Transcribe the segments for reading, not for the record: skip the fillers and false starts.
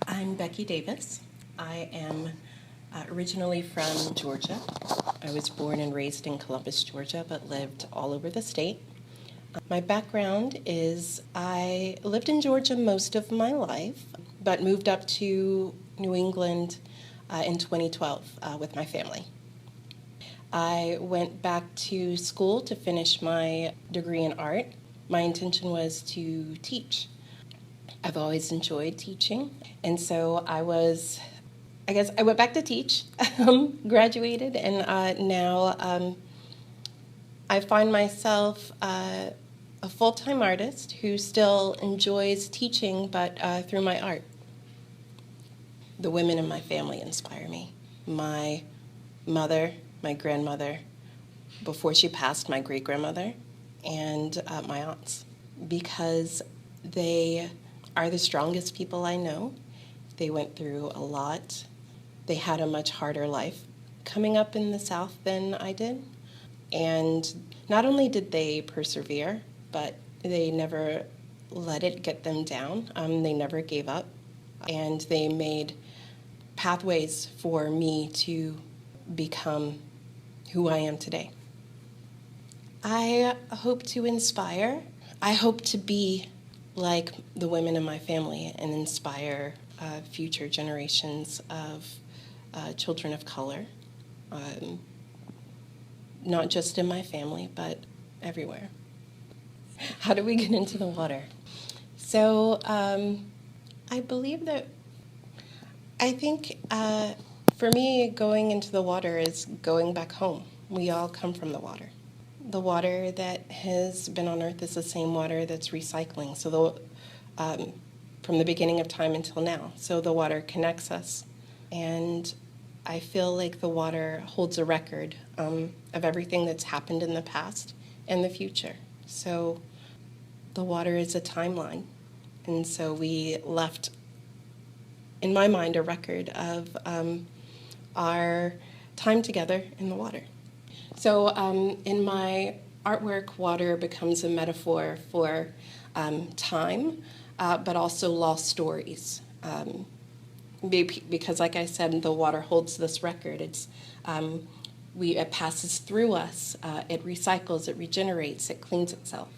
I'm Becky Davis. I am originally from Georgia. I was born and raised in Columbus, Georgia, but lived all over the state. My background is I lived in Georgia most of my life, but moved up to New England in 2012 with my family. I went back to school to finish my degree in art. My intention was to teach. I've always enjoyed teaching, and so I went back to teach, graduated, and now I find myself a full-time artist who still enjoys teaching, but through my art. The women in my family inspire me. My mother, my grandmother, before she passed, my great-grandmother, and my aunts, because they are the strongest people I know. They went through a lot. They had a much harder life coming up in the South than I did. And not only did they persevere, but they never let it get them down. They never gave up. And they made pathways for me to become who I am today. I hope to inspire. I hope to be like the women in my family and inspire future generations of children of color, not just in my family, but everywhere. How do we get into the water? So I think for me, going into the water is going back home. We all come from the water. The water that has been on Earth is the same water that's recycling, so from the beginning of time until now. So the water connects us, and I feel like the water holds a record of everything that's happened in the past and the future. So the water is a timeline, and so we left, in my mind, a record of our time together in the water. So in my artwork, water becomes a metaphor for time, but also lost stories. Because, like I said, the water holds this record. It passes through us. It recycles, it regenerates, it cleans itself.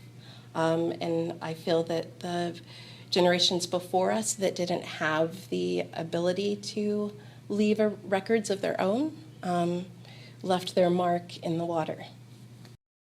And I feel that the generations before us that didn't have the ability to leave records of their own left their mark in the water.